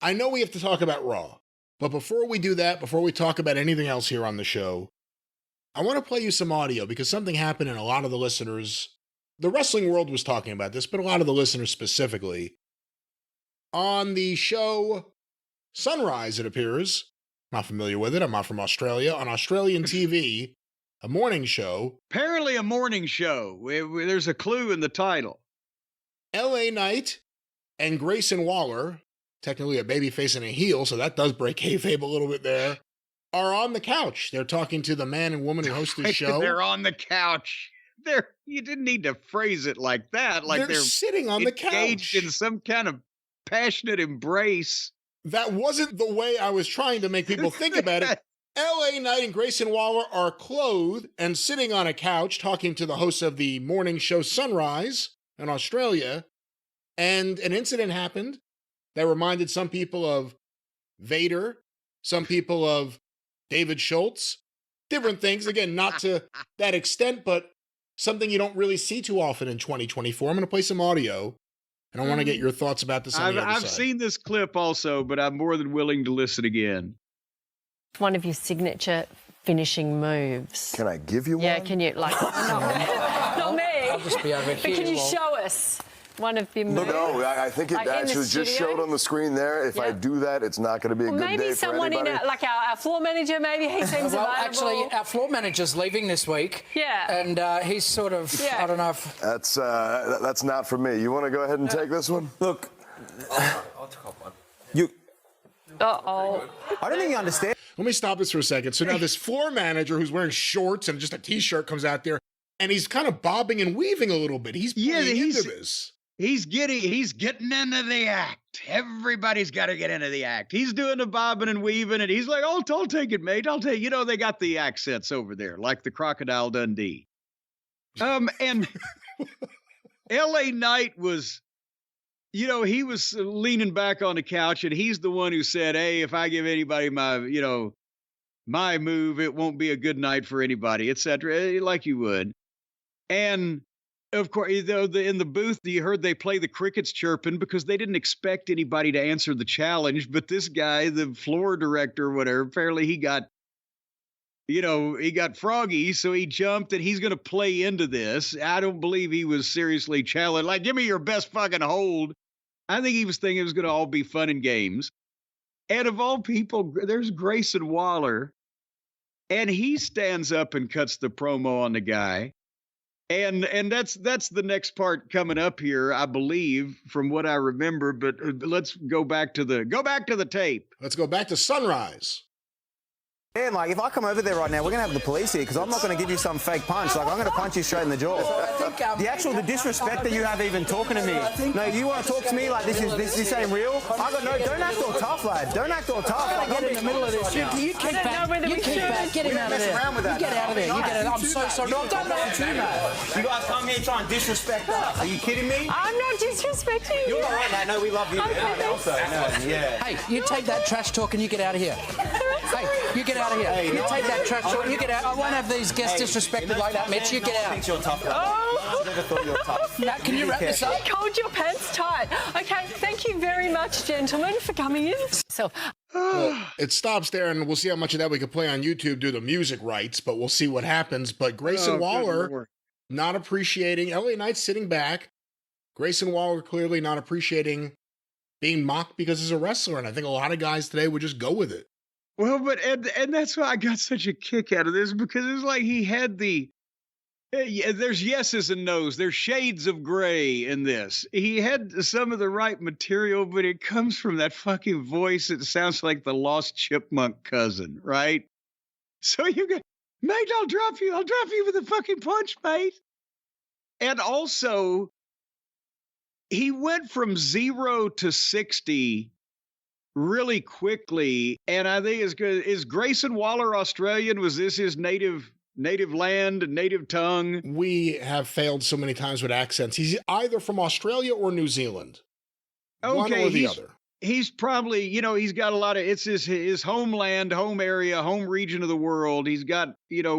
I know we have to talk about Raw, but before we do that, before we talk about anything else here on the show, I want to play you some audio because something happened and a lot of the listeners, the wrestling world was talking about this, but a lot of the listeners specifically, on the show Sunrise, it appears. Not familiar with it. I'm not from Australia. On Australian TV, a morning show. Apparently a morning show. There's a clue in the title. LA Knight and Grayson Waller, technically a babyface and a heel, so that does break kayfabe a little bit there, are on the couch. They're talking to the man and woman who host the show. They're on the couch. You didn't need to phrase it like that. Like they're sitting on the couch. Engaged in some kind of passionate embrace. That wasn't the way I was trying to make people think about it. LA Knight and Grayson Waller are clothed and sitting on a couch talking to the host of the morning show Sunrise in Australia. And an incident happened that reminded some people of Vader, some people of David Schultz, different things. Again, not to that extent, but something you don't really see too often in 2024. I'm going to play some audio. And I want to get your thoughts about this. I've seen this clip also, but I'm more than willing to listen again. One of your signature finishing moves. Can I give you one? Yeah, can you? Like, not me. I'll just be over here. But can you show us one of your moves? No, I think it actually just showed on the screen there. If I do that, it's not going to be a good day for anybody. Maybe someone like our floor manager, maybe he seems well, available. actually, our floor manager's leaving this week. Yeah. And he's sort of, I don't know if... That's not for me. You want to go ahead and take this one? Look. I'll take one. Uh-oh. I don't think you understand. Let me stop this for a second. So now this floor manager who's wearing shorts and just a T-shirt comes out there, and he's kind of bobbing and weaving a little bit. He's playing into this. He's getting into the act. Everybody's got to get into the act. He's doing the bobbing and weaving, and he's like, I'll take it, mate. I'll take it. You know, they got the accents over there, like the Crocodile Dundee. And L.A. Knight was, you know, he was leaning back on the couch, and he's the one who said, hey, if I give anybody my move, it won't be a good night for anybody, etc., like you would. And of course, in the booth, you heard they play the crickets chirping because they didn't expect anybody to answer the challenge. But this guy, the floor director, whatever, apparently he got froggy, so he jumped and he's going to play into this. I don't believe he was seriously challenged. Like, give me your best fucking hold. I think he was thinking it was going to all be fun and games. And of all people, there's Grayson Waller, and he stands up and cuts the promo on the guy. And that's the next part coming up here, I believe, from what I remember. But let's go back to the tape. Let's go back to Sunrise. Man, like, if I come over there right now, we're going to have the police here because I'm not going to give you some fake punch. Like, I'm going to punch you straight in the jaw. The disrespect that you have even talking to me. No, you want to talk to me like this ain't real? Don't act all tough, lad. Don't act all tough. I'm going to get in the middle of this. You keep back. You keep back. Get him out of there. You get out of there. You get it. I'm so sorry. I don't know too much. You guys come here and try and disrespect us. Are you kidding me? I'm not disrespecting you. You're all right, mate. No, we love you. Hey, you take that trash talk and you get out of here. Hey, you get out of here. You take that trash talk, you get out. I won't have these guests disrespected like that, Mitch. You get out. I think you're tough. I never thought you were tough. Now, can you wrap this up? Hold your pants tight. Okay, thank you very much, gentlemen, for coming in. So, well, it stops there, and we'll see how much of that we can play on YouTube due to music rights, but we'll see what happens. But Grayson Waller not appreciating, LA Knight sitting back. Grayson Waller clearly not appreciating being mocked because he's a wrestler, and I think a lot of guys today would just go with it. Well, but and that's why I got such a kick out of this, because it was like he had there's yeses and nos. There's shades of gray in this. He had some of the right material, but it comes from that fucking voice. It sounds like the lost chipmunk cousin, right? So you go, mate, I'll drop you with a fucking punch, mate. And also, he went from 0 to 60 really quickly, and I think it's good. Is Grayson Waller Australian? Was this his native land, native tongue? We have failed so many times with accents. He's either from Australia or New Zealand. Okay, one or the other. He's probably, he's got a lot of, it's his homeland, home area, home region of the world. He's got,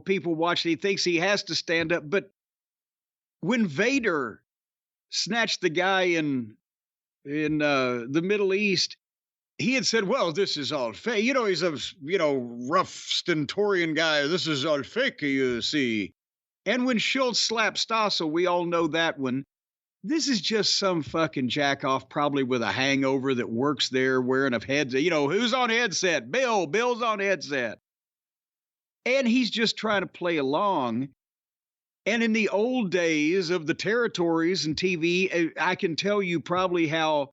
people watching. He thinks he has to stand up. But when Vader snatched the guy in the Middle East, he had said, well, this is all fake. You know, he's a, rough stentorian guy. This is all fake, you see. And when Schultz slapped Stossel, we all know that one. This is just some fucking jack-off, probably with a hangover that works there wearing a headset. Who's on headset? Bill's on headset. And he's just trying to play along. And in the old days of the territories and TV, I can tell you probably how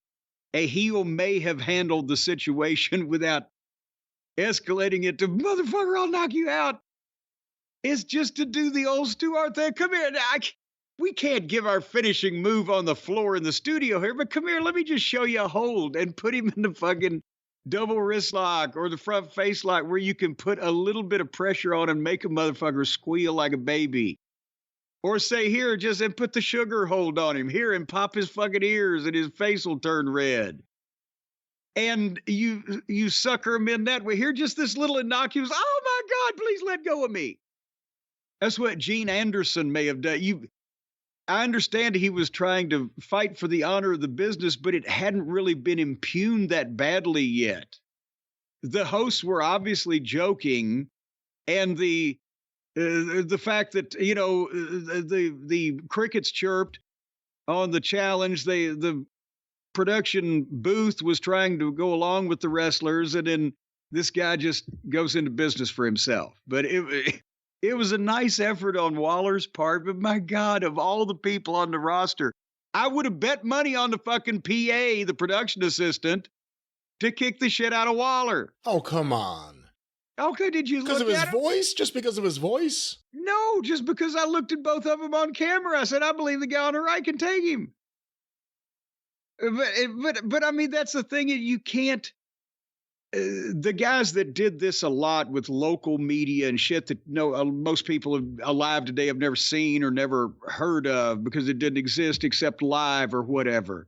a heel may have handled the situation without escalating it to, motherfucker, I'll knock you out. It's just to do the old Stuart thing. Come here. We can't give our finishing move on the floor in the studio here, but come here, let me just show you a hold and put him in the fucking double wrist lock or the front face lock where you can put a little bit of pressure on and make a motherfucker squeal like a baby. Or say, here, and put the sugar hold on him here and pop his fucking ears and his face will turn red. And you sucker him in that way. Here, just this little innocuous, oh my God, please let go of me. That's what Gene Anderson may have done. I understand he was trying to fight for the honor of the business, but it hadn't really been impugned that badly yet. The hosts were obviously joking, and the fact that, the crickets chirped on the challenge, the production booth was trying to go along with the wrestlers, and then this guy just goes into business for himself. But it was a nice effort on Waller's part, but my God, of all the people on the roster, I would have bet money on the fucking PA, the production assistant, to kick the shit out of Waller. Oh, come on. Okay, did you look at him? Because of his voice? Just because of his voice? No, just because I looked at both of them on camera. I said, I believe the guy on the right can take him. But I mean, that's the thing. You can't. The guys that did this a lot with local media and shit that most people alive today have never seen or never heard of because it didn't exist except live or whatever.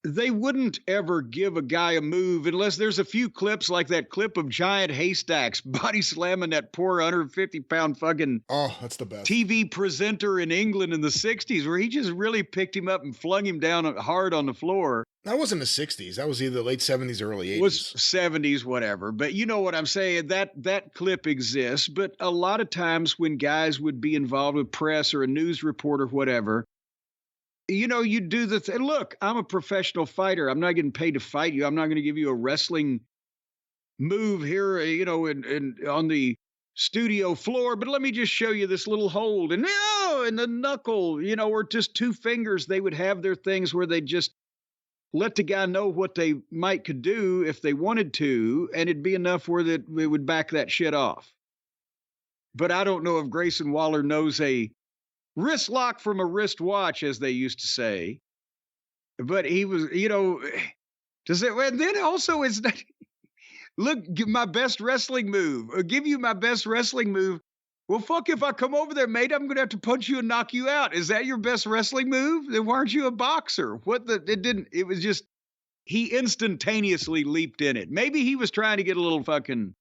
They wouldn't ever give a guy a move unless there's a few clips like that clip of Giant Haystacks body slamming that poor 150-pound fucking that's the best TV presenter in England in the 60s where he just really picked him up and flung him down hard on the floor. That wasn't the 60s. That was either late 70s or early 80s. It was 70s, whatever. But you know what I'm saying? That clip exists. But a lot of times when guys would be involved with press or a news report or whatever, you do the thing. Look, I'm a professional fighter. I'm not getting paid to fight you. I'm not going to give you a wrestling move here, on the studio floor. But let me just show you this little hold. And the knuckle, or just two fingers. They would have their things where they just let the guy know what they could do if they wanted to, and it'd be enough where that it would back that shit off. But I don't know if Grayson Waller knows a wrist lock from a wrist watch, as they used to say. But he was, to say, and then also it's not, look, my best wrestling move, or give you my best wrestling move. Well, fuck, if I come over there, mate, I'm going to have to punch you and knock you out. Is that your best wrestling move? Then why aren't you a boxer? It was just, he instantaneously leaped in it. Maybe he was trying to get a little fucking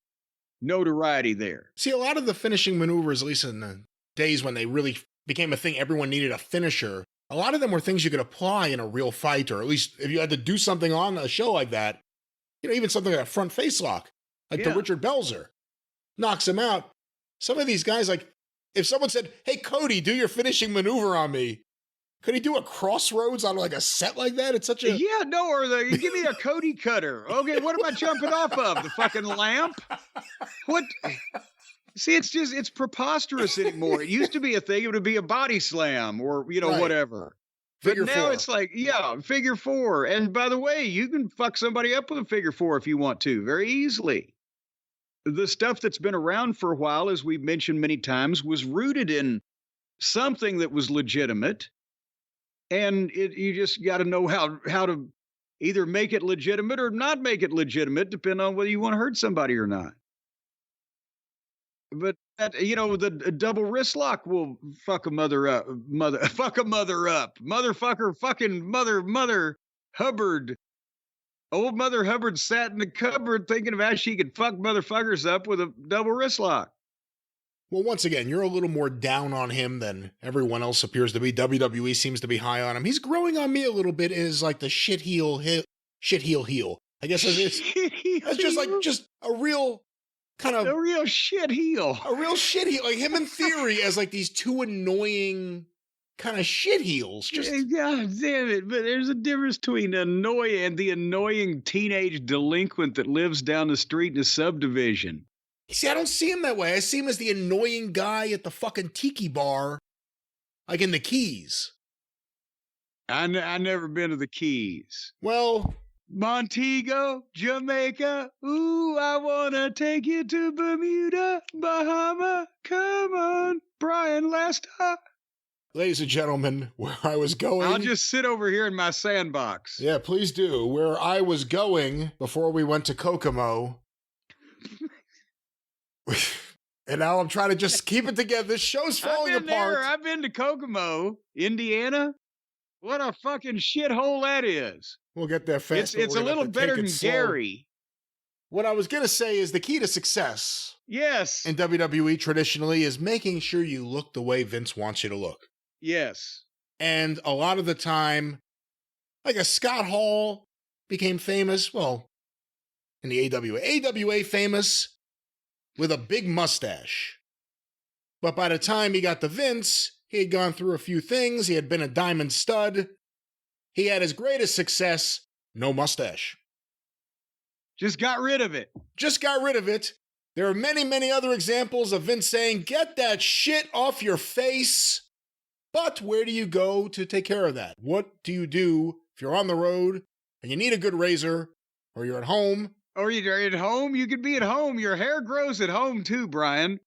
notoriety there. See, a lot of the finishing maneuvers, at least in the days when they really became a thing, everyone needed a finisher. A lot of them were things you could apply in a real fight, or at least if you had to do something on a show like that, even something like a front face lock, like the Richard Belzer, knocks him out. Some of these guys, like, if someone said, hey, Cody, do your finishing maneuver on me, could he do a crossroads on like a set like that? It's such a... Yeah, no, or give me a Cody cutter. Okay, what am I jumping off of? The fucking lamp? What? See, it's preposterous anymore. It used to be a thing. It would be a body slam or, whatever. Figure but now four. It's like, figure four. And by the way, you can fuck somebody up with a figure four if you want to, very easily. The stuff that's been around for a while, as we've mentioned many times, was rooted in something that was legitimate. And you just got to know how to either make it legitimate or not make it legitimate, depending on whether you want to hurt somebody or not. But the double wrist lock will fuck a mother up, motherfucker, fucking mother Hubbard. Old Mother Hubbard sat in the cupboard thinking of how she could fuck motherfuckers up with a double wrist lock. Well, once again, you're a little more down on him than everyone else appears to be. WWE seems to be high on him. He's growing on me a little bit as like the shit heel. I guess that's just a real kind of a real shit heel. A real shit heel. Like him in theory as like these two annoying kind of shit heels. Just God damn it. But there's a difference between the annoying teenage delinquent that lives down the street in a subdivision. See, I don't see him that way. I see him as the annoying guy at the fucking tiki bar, like in the Keys. I never been to the Keys. Well, Montego, Jamaica. Ooh, I want to take you to Bermuda, Bahama. Come on, Brian Lester. Ladies and gentlemen, where I was going... I'll just sit over here in my sandbox. Yeah, please do. Where I was going before we went to Kokomo... And now I'm trying to just keep it together. This show's falling apart. I've been to Kokomo, Indiana. What a fucking shithole that is. We'll get there fast. It's a little better than Gary. What I was going to say is the key to success. Yes. In WWE traditionally is making sure you look the way Vince wants you to look. Yes. And a lot of the time, like a Scott Hall became famous, well, in the AWA. AWA famous with a big mustache. But by the time he got to Vince, he had gone through a few things. He had been a diamond stud. He had his greatest success, no mustache. Just got rid of it. Just got rid of it. There are many, many other examples of Vince saying, get that shit off your face. But where do you go to take care of that? What do you do if you're on the road and you need a good razor, or you're at home? Or you're at home? You could be at home. Your hair grows at home too, Brian.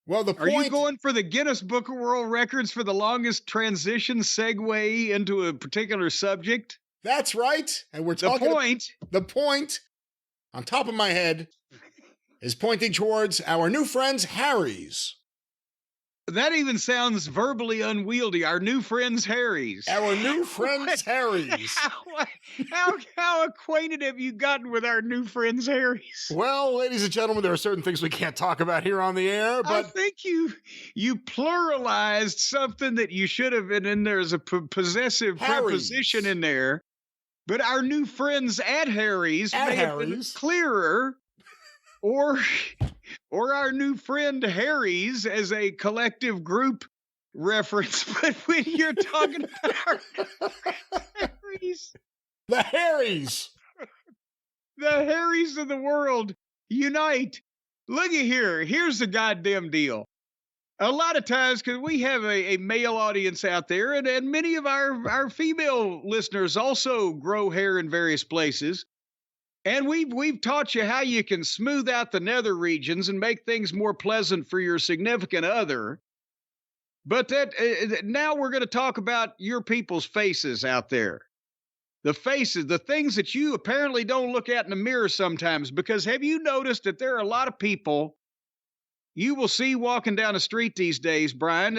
Well, the point... Are you going for the Guinness Book of World Records for the longest transition segue into a particular subject? That's right. And we're talking... The point, on top of my head, is pointing towards our new friends, Harry's. That even sounds verbally unwieldy. Our new friends, Harry's. Our new friends, Harry's. How acquainted have you gotten with our new friends, Harry's? Well, ladies and gentlemen, there are certain things we can't talk about here on the air, but... I think you pluralized something that you should have, and then there's a possessive preposition in there. But our new friends at Harry's may have been clearer, or our new friend Harry's as a collective group reference. But when you're talking about our Harry's, the Harry's of the world, unite. Look at here. Here's the goddamn deal. A lot of times, because we have a male audience out there, and many of our female listeners also grow hair in various places. And we've taught you how you can smooth out the nether regions and make things more pleasant for your significant other. But now we're going to talk about your people's faces out there. The faces, the things that you apparently don't look at in the mirror sometimes. Because have you noticed that there are a lot of people you will see walking down the street these days, Brian?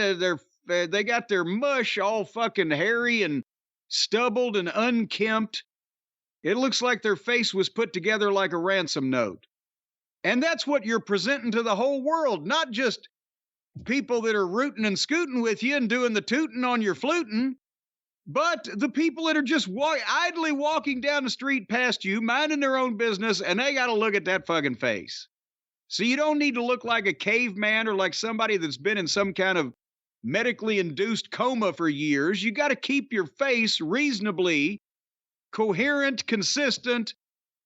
They got their mush all fucking hairy and stubbled and unkempt. It looks like their face was put together like a ransom note. And that's what you're presenting to the whole world, not just people that are rooting and scooting with you and doing the tooting on your fluting, but the people that are just idly walking down the street past you, minding their own business, and they got to look at that fucking face. So you don't need to look like a caveman or like somebody that's been in some kind of medically induced coma for years. You got to keep your face reasonably coherent, consistent,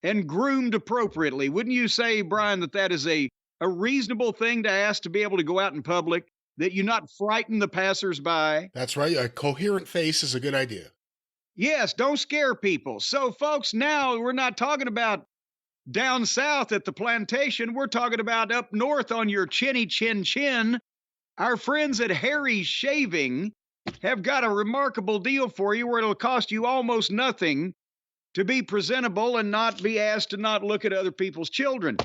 and groomed appropriately. Wouldn't you say, Brian, that is a reasonable thing to ask to be able to go out in public, that you not frighten the passersby? That's right. A coherent face is a good idea. Yes, don't scare people. So, folks, now we're not talking about down south at the plantation. We're talking about up north on your chinny chin chin. Our friends at Harry's Shaving have got a remarkable deal for you where it'll cost you almost nothing to be presentable and not be asked to not look at other people's children.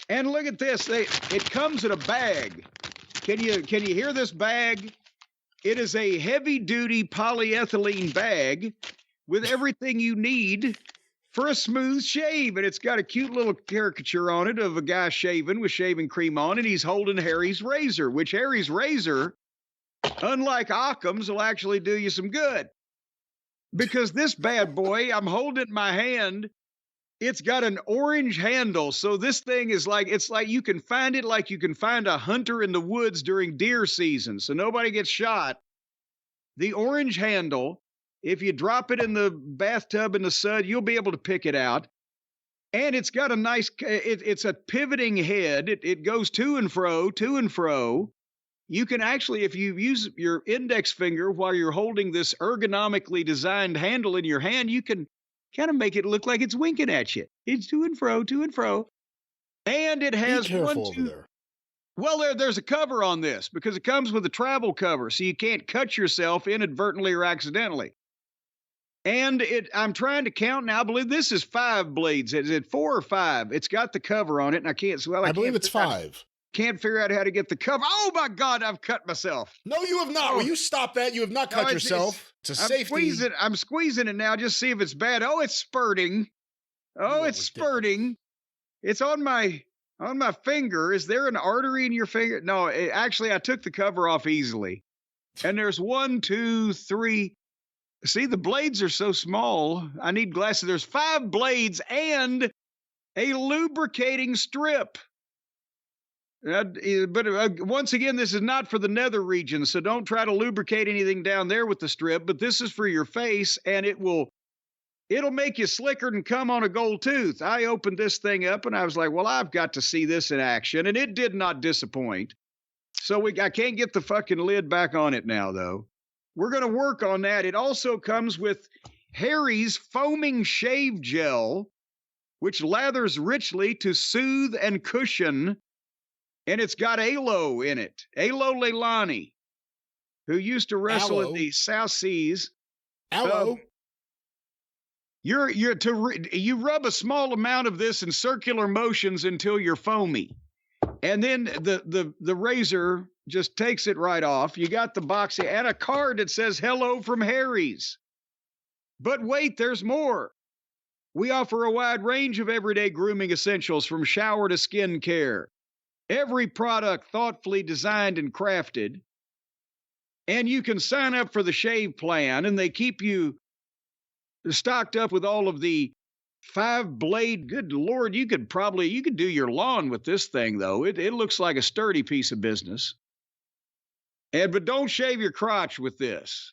And look at this. It comes in a bag. Can you hear this bag? It is a heavy-duty polyethylene bag with everything you need for a smooth shave. And it's got a cute little caricature on it of a guy shaving with shaving cream on, and he's holding Harry's razor, which Harry's razor, unlike Occam's, will actually do you some good. Because this bad boy, I'm holding it in my hand, It's got an orange handle. So this thing is like, it's like you can find it like you can find a hunter in the woods during deer season. So nobody gets shot. The orange handle, if you drop it in the bathtub in the sun, you'll be able to pick it out. And it's got a nice, it's a pivoting head. It goes to and fro, to and fro. You can actually, if you use your index finger while you're holding this ergonomically designed handle in your hand, you can kind of make it look like it's winking at you. It's to and fro, to and fro. And it has Be careful over there. Well, there's a cover on this because it comes with a travel cover, so you can't cut yourself inadvertently or accidentally. And I'm trying to count now. I believe this is 5 blades. Is it 4 or 5? It's got the cover on it, and I can't. Well, I believe it's 5. Can't figure out how to get the cover. Oh my God! I've cut myself. No, you have not. Will you stop that? You have not cut yourself. It's a safety. I'm squeezing it now. Just see if it's bad. Oh, it's spurting. Oh, it's spurting. It's on my finger. Is there an artery in your finger? No, actually, I took the cover off easily. And there's 1, 2, 3. See, the blades are so small. I need glasses. There's 5 blades and a lubricating strip. But once again, this is not for the nether region, so don't try to lubricate anything down there with the strip. But this is for your face, and it'll make you slicker than cum on a gold tooth. I opened this thing up, and I was like, well, I've got to see this in action, and it did not disappoint. So I can't get the fucking lid back on it now, though. We're going to work on that. It also comes with Harry's foaming shave gel, which lathers richly to soothe and cushion. And it's got Alo in it. Alo Leilani, who used to wrestle in the South Seas. Alo. You rub a small amount of this in circular motions until you're foamy. And then the razor just takes it right off. You got the box and a card that says hello from Harry's. But wait, there's more. We offer a wide range of everyday grooming essentials from shower to skin care. Every product thoughtfully designed and crafted. And you can sign up for the shave plan, and they keep you stocked up with all of the 5-blade. Good Lord, you could do your lawn with this thing, though. It looks like a sturdy piece of business. But don't shave your crotch with this,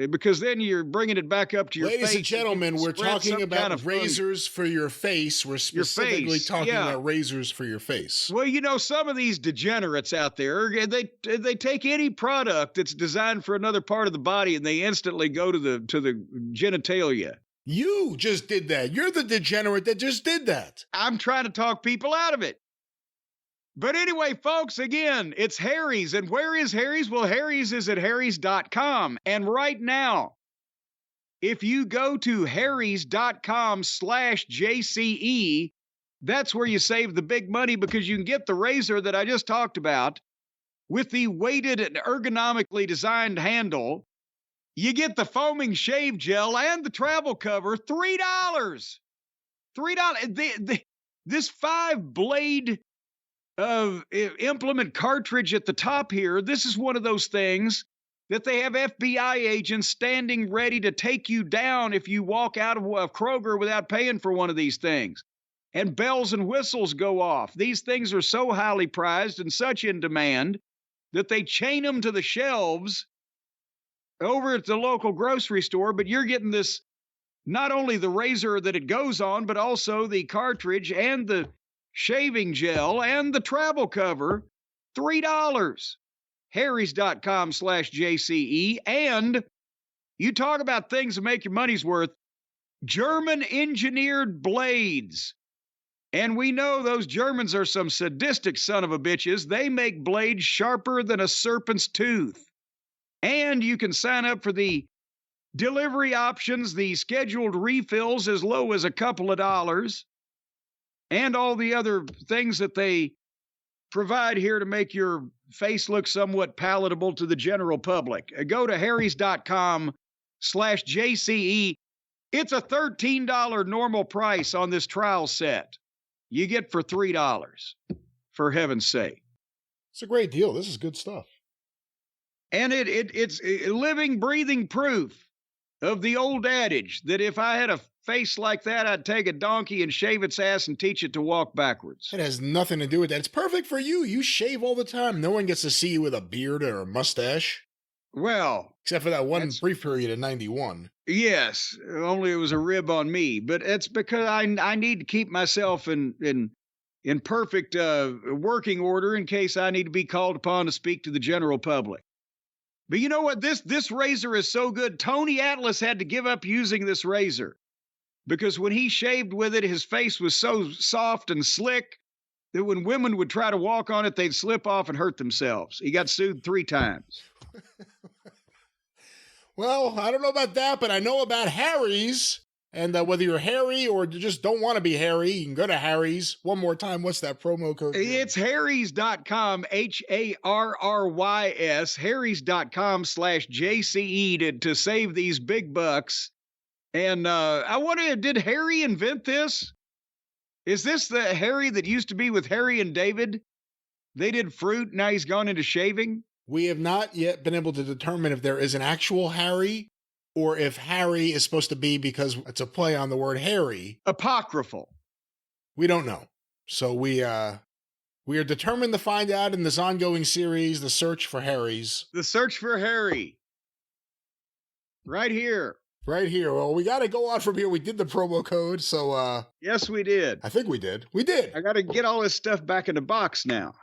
because then you're bringing it back up to your face. Ladies and gentlemen, we're talking about razors for your face. We're specifically talking about razors for your face. Well, you know, some of these degenerates out there, they take any product that's designed for another part of the body and they instantly go to the genitalia. You just did that. You're the degenerate that just did that. I'm trying to talk people out of it. But anyway, folks, again, it's Harry's. And where is Harry's? Well, Harry's is at harrys.com. And right now, if you go to harrys.com/JCE, that's where you save the big money, because you can get the razor that I just talked about with the weighted and ergonomically designed handle. You get the foaming shave gel and the travel cover, $3. $3. This 5-blade implement cartridge at the top here, this is one of those things that they have FBI agents standing ready to take you down if you walk out of Kroger without paying for one of these things. And bells and whistles go off. These things are so highly prized and such in demand that they chain them to the shelves over at the local grocery store. But you're getting this, not only the razor that it goes on, but also the cartridge and the shaving gel and the travel cover, $3. Harrys.com/JCE. And you talk about things that make your money's worth. German engineered blades. And we know those Germans are some sadistic son of a bitches. They make blades sharper than a serpent's tooth. And you can sign up for the delivery options, the scheduled refills as low as a couple of dollars, and all the other things that they provide here to make your face look somewhat palatable to the general public. Go to harrys.com/JCE. It's a $13 normal price on this trial set. You get for $3, for heaven's sake. It's a great deal. This is good stuff. And it's living, breathing proof of the old adage that if I had a face like that, I'd take a donkey and shave its ass and teach it to walk backwards. It has nothing to do with that. It's perfect for you. You shave all the time. No one gets to see you with a beard or a mustache. Well, except for that one brief period in 91. Yes, only it was a rib on me. But it's because I need to keep myself in perfect working order in case I need to be called upon to speak to the general public. But you know what? This razor is so good. Tony Atlas had to give up using this razor because when he shaved with it, his face was so soft and slick that when women would try to walk on it, they'd slip off and hurt themselves. He got sued 3 times. Well, I don't know about that, but I know about Harry's. And whether you're hairy or you just don't want to be hairy, you can go to Harry's. One more time, what's that promo code? It's harrys.com, Harrys, harrys.com/JCE to save these big bucks. And I wonder, did Harry invent this? Is this the Harry that used to be with Harry and David? They did fruit, now he's gone into shaving? We have not yet been able to determine if there is an actual Harry or if Harry is supposed to be because it's a play on the word Harry. Apocryphal. We don't know. So we are determined to find out in this ongoing series, The Search for Harry's. The Search for Harry. Right here. Right here. Well, we got to go on from here. We did the promo code, so... Yes, we did. I think we did. We did. I got to get all this stuff back in the box now.